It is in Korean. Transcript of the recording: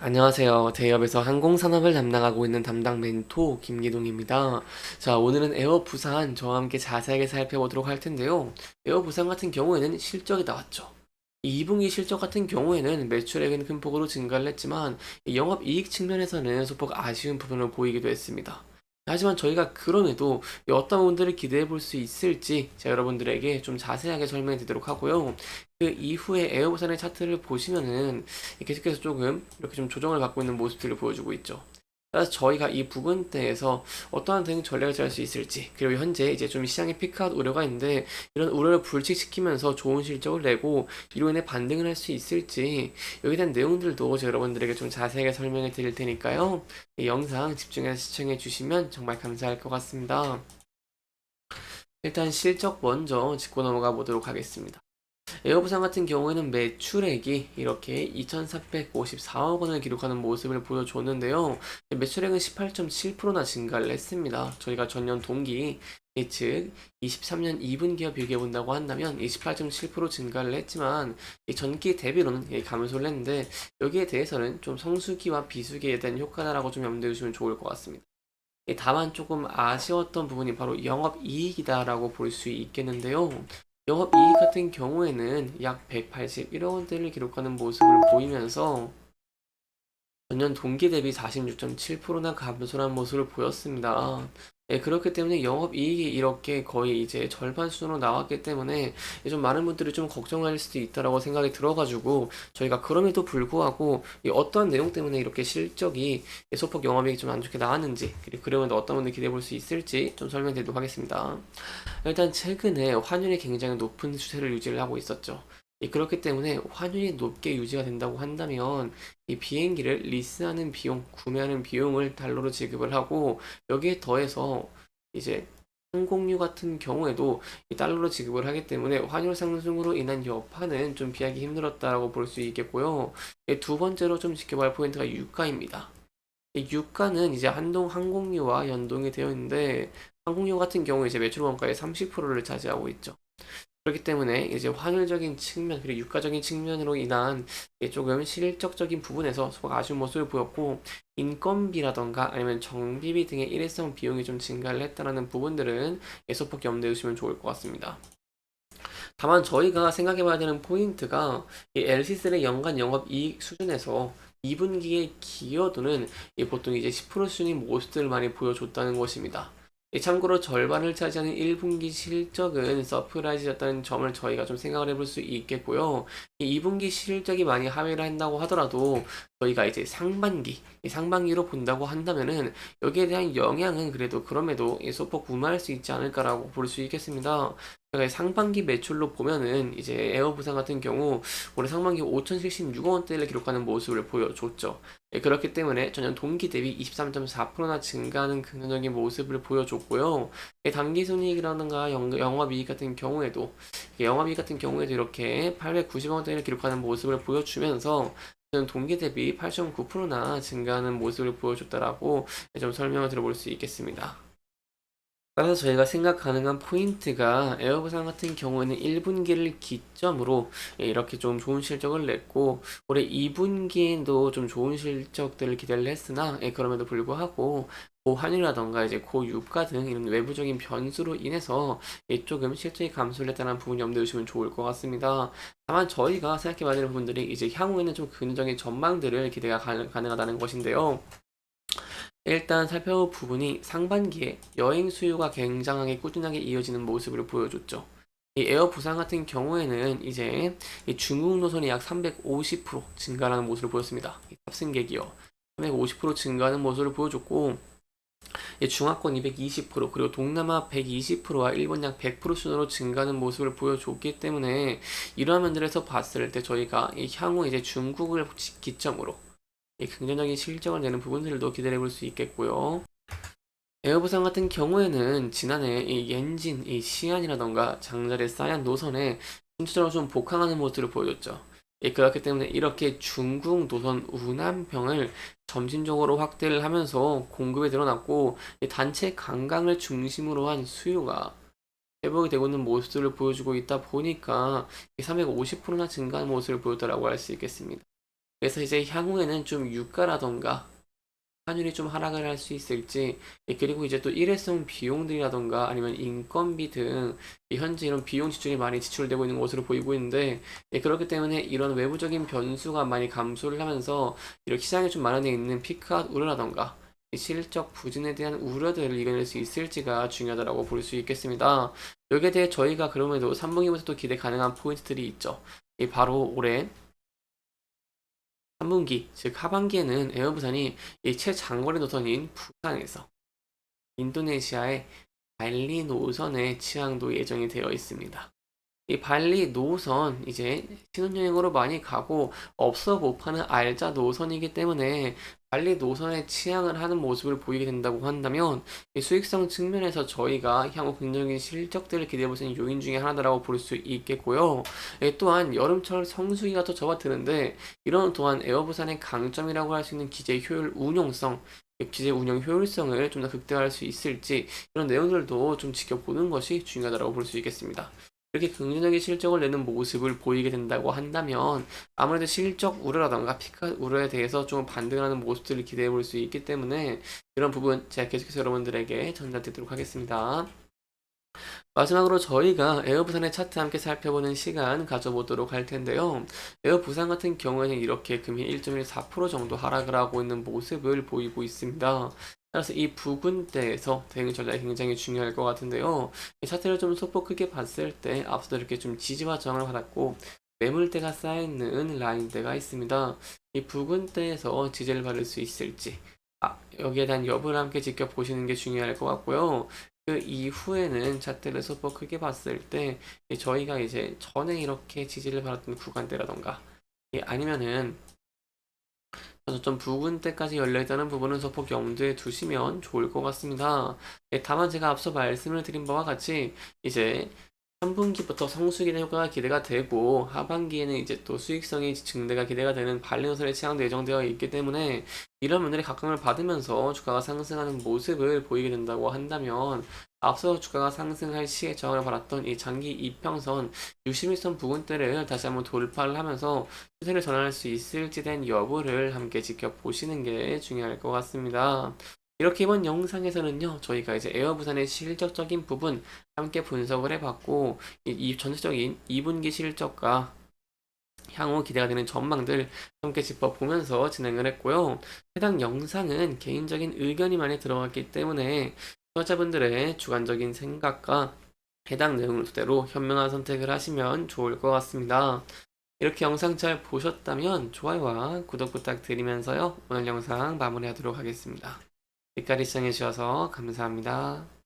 안녕하세요. 대기업에서 항공산업을 담당하고 있는 담당 멘토 김기동입니다. 자, 오늘은 에어 부산 저와 함께 자세하게 살펴보도록 할 텐데요. 에어 부산 같은 경우에는 실적이 나왔죠. 이 2분기 실적 같은 경우에는 매출액은 큰 폭으로 증가를 했지만 이 영업이익 측면에서는 소폭 아쉬운 부분을 보이기도 했습니다. 하지만 저희가 그럼에도 이 어떤 부분들을 기대해 볼 수 있을지 제가 여러분들에게 좀 자세하게 설명해 드리도록 하고요. 그 이후에 에어부산의 차트를 보시면은 계속해서 조금 이렇게 좀 조정을 받고 있는 모습들을 보여주고 있죠. 따라서 저희가 이 부분대에서 어떠한 대응 전략을 짤 수 있을지, 그리고 현재 이제 좀 시장에 피크아웃 우려가 있는데 이런 우려를 불식시키면서 좋은 실적을 내고 이로 인해 반등을 할 수 있을지, 여기에 대한 내용들도 제가 여러분들에게 좀 자세하게 설명해 드릴 테니까요. 이 영상 집중해서 시청해 주시면 정말 감사할 것 같습니다. 일단 실적 먼저 짚고 넘어가 보도록 하겠습니다. 에어부산 같은 경우에는 매출액이 이렇게 2,454억 원을 기록하는 모습을 보여줬는데요. 매출액은 18.7%나 증가를 했습니다. 저희가 전년 동기, 즉 23년 2분기와 비교해 본다고 한다면 28.7% 증가를 했지만 이 전기 대비로는 감소를 했는데, 여기에 대해서는 좀 성수기와 비수기에 대한 효과다라고 좀 염두에 두시면 좋을 것 같습니다. 다만 조금 아쉬웠던 부분이 바로 영업이익이다라고 볼 수 있겠는데요. 영업이익 같은 경우에는 약 181억 원대를 기록하는 모습을 보이면서 전년 동기 대비 46.7%나 감소한 모습을 보였습니다. 네, 그렇기 때문에 영업이익이 이렇게 거의 이제 절반 수준으로 나왔기 때문에 좀 많은 분들이 좀 걱정할 수도 있다라고 생각이 들어가지고 저희가 그럼에도 불구하고 이 어떠한 내용 때문에 이렇게 실적이 소폭 영업이익이 좀 안 좋게 나왔는지, 그리고 그러면 어떤 분들 기대해 볼 수 있을지 좀 설명드리도록 하겠습니다. 일단 최근에 환율이 굉장히 높은 추세를 유지를 하고 있었죠. 그렇기 때문에 환율이 높게 유지가 된다고 한다면 이 비행기를 리스하는 비용, 구매하는 비용을 달러로 지급을 하고, 여기에 더해서 이제 항공유 같은 경우에도 이 달러로 지급을 하기 때문에 환율 상승으로 인한 여파는 좀 피하기 힘들었다라고 볼 수 있겠고요. 두 번째로 좀 지켜봐야 할 포인트가 유가입니다. 이 유가는 이제 한동 항공유와 연동이 되어 있는데, 항공유 같은 경우 이제 매출 원가의 30%를 차지하고 있죠. 그렇기 때문에 이제 환율적인 측면, 그리고 유가적인 측면으로 인한 조금 실적적인 부분에서 소가 아쉬운 모습을 보였고, 인건비라던가 아니면 정비비 등의 일회성 비용이 좀 증가를 했다는 부분들은 소폭 염두에 두시면 좋을 것 같습니다. 다만 저희가 생각해 봐야 되는 포인트가 이 LC셀의 연간 영업이익 수준에서 2분기의 기여도는 보통 이제 10% 수준인 모습들을 많이 보여줬다는 것입니다. 참고로 절반을 차지하는 1분기 실적은 서프라이즈였다는 점을 저희가 좀 생각을 해볼 수 있겠고요. 이 2분기 실적이 많이 하회를 한다고 하더라도 저희가 이제 상반기, 이 상반기로 본다고 한다면은 여기에 대한 영향은 그래도 그럼에도 소폭 무마할 수 있지 않을까라고 볼 수 있겠습니다. 그러니까 상반기 매출로 보면은 이제 에어부산 같은 경우 올해 상반기 5,076억 원대를 기록하는 모습을 보여줬죠. 그렇기 때문에 전년 동기 대비 23.4%나 증가하는 긍정적인 모습을 보여줬고요. 단기 순이익이라든가 영업이익 같은 경우에도 이렇게 890억 원대를 기록하는 모습을 보여주면서 전년 동기 대비 8.9%나 증가하는 모습을 보여줬다라고 좀 설명을 들어볼 수 있겠습니다. 따라서 저희가 생각 가능한 포인트가 에어부산 같은 경우에는 1분기를 기점으로 이렇게 좀 좋은 실적을 냈고, 올해 2분기에도 좀 좋은 실적들을 기대를 했으나 그럼에도 불구하고 고환율이라던가 이제 고유가 등 이런 외부적인 변수로 인해서 조금 실적이 감소를 했다는 부분 염두에 두시면 좋을 것 같습니다. 다만 저희가 생각해 봐야 되는 부분들이 이제 향후에는 좀 긍정적인 전망들을 기대가 가능하다는 것인데요. 일단 살펴볼 부분이 상반기에 여행 수요가 굉장하게 꾸준하게 이어지는 모습을 보여줬죠. 이 에어 부산 같은 경우에는 이제 이 중국 노선이 약 350% 증가하는 모습을 보였습니다. 탑승객이요. 350% 증가하는 모습을 보여줬고, 중화권 220%, 그리고 동남아 120%와 일본 약 100% 순으로 증가하는 모습을 보여줬기 때문에 이러한 면들에서 봤을 때 저희가 향후 이제 중국을 기점으로 긍정적인 실적을 내는 부분들도 기대해 볼 수 있겠고요. 에어부산 같은 경우에는 지난해 이 엔진, 이 시안이라던가 장자리 사양 노선에 순차적으로 좀 복항하는 모습을 보여줬죠. 그렇기 때문에 이렇게 중국 노선 운함병을 점진적으로 확대를 하면서 공급이 늘어났고, 단체 관광을 중심으로 한 수요가 회복이 되고 있는 모습들을 보여주고 있다 보니까 350%나 증가한 모습을 보였다라고 할 수 있겠습니다. 그래서 이제 향후에는 좀 유가라던가 환율이 좀 하락을 할 수 있을지, 그리고 이제 또 일회성 비용들이라던가 아니면 인건비 등 현재 이런 비용 지출이 많이 지출되고 있는 것으로 보이고 있는데, 그렇기 때문에 이런 외부적인 변수가 많이 감소를 하면서 이렇게 시장에 좀 마련되어 있는 피크아웃 우려라던가 이 실적 부진에 대한 우려들을 이겨낼 수 있을지가 중요하다고 볼 수 있겠습니다. 여기에 대해 저희가 그럼에도 3분기부터 또 기대 가능한 포인트들이 있죠. 바로 올해 3분기, 즉 하반기에는 에어부산이 이 최장거리 노선인 부산에서 인도네시아의 발리 노선의 취항도 예정이 되어 있습니다. 이 발리 노선 이제 신혼여행으로 많이 가고 없어 못 파는 알짜 노선이기 때문에 발리 노선에 취항을 하는 모습을 보이게 된다고 한다면 이 수익성 측면에서 저희가 향후 긍정적인 실적들을 기대해 볼 수 있는 요인 중에 하나라고 볼 수 있겠고요. 또한 여름철 성수기가 더 접어드는데 이런 또한 에어부산의 강점이라고 할 수 있는 기재 효율 운용성, 기재 운영 효율성을 좀 더 극대화할 수 있을지 이런 내용들도 좀 지켜보는 것이 중요하다고 볼 수 있겠습니다. 이렇게 긍정적인 실적을 내는 모습을 보이게 된다고 한다면 아무래도 실적 우려라던가 피크 우려에 대해서 좀 반등하는 모습들을 기대해 볼 수 있기 때문에 이런 부분 제가 계속해서 여러분들에게 전달드리도록 하겠습니다. 마지막으로 저희가 에어부산의 차트 함께 살펴보는 시간 가져보도록 할 텐데요. 에어부산 같은 경우에는 이렇게 금일 1.14% 정도 하락을 하고 있는 모습을 보이고 있습니다. 따라서 이 부근대에서 대응 전략이 굉장히 중요할 것 같은데요. 이 차트를 좀 소폭 크게 봤을 때 앞서도 이렇게 좀 지지와 저항을 받았고 매물대가 쌓여있는 라인대가 있습니다. 이 부근대에서 지지를 받을 수 있을지 여기에 대한 여부를 함께 지켜보시는 게 중요할 것 같고요. 그 이후에는 잣대를 소폭 크게 봤을 때 저희가 이제 전에 이렇게 지지를 받았던 구간대라던가 아니면은 저점 부근 때까지 열려있다는 부분은 소폭 염두에 두시면 좋을 것 같습니다. 다만 제가 앞서 말씀을 드린 바와 같이 이제 3분기부터 성수기의 효과가 기대가 되고 하반기에는 이제 또 수익성이 증대가 기대가 되는 발리노선의 취향도 예정되어 있기 때문에 이런 면들이 각광을 받으면서 주가가 상승하는 모습을 보이게 된다고 한다면 앞서 주가가 상승할 시에 저항을 받았던 이 장기 이평선 61선 부근대를 다시 한번 돌파를 하면서 추세를 전환할 수 있을지 된 여부를 함께 지켜보시는 게 중요할 것 같습니다. 이렇게 이번 영상에서는요, 저희가 이제 에어부산의 실적적인 부분 함께 분석을 해봤고, 이 전체적인 2분기 실적과 향후 기대가 되는 전망들 함께 짚어보면서 진행을 했고요. 해당 영상은 개인적인 의견이 많이 들어갔기 때문에 시청자분들의 주관적인 생각과 해당 내용을 토대로 현명한 선택을 하시면 좋을 것 같습니다. 이렇게 영상 잘 보셨다면 좋아요와 구독 부탁드리면서요. 오늘 영상 마무리하도록 하겠습니다. 끝까지 시청해주셔서 감사합니다.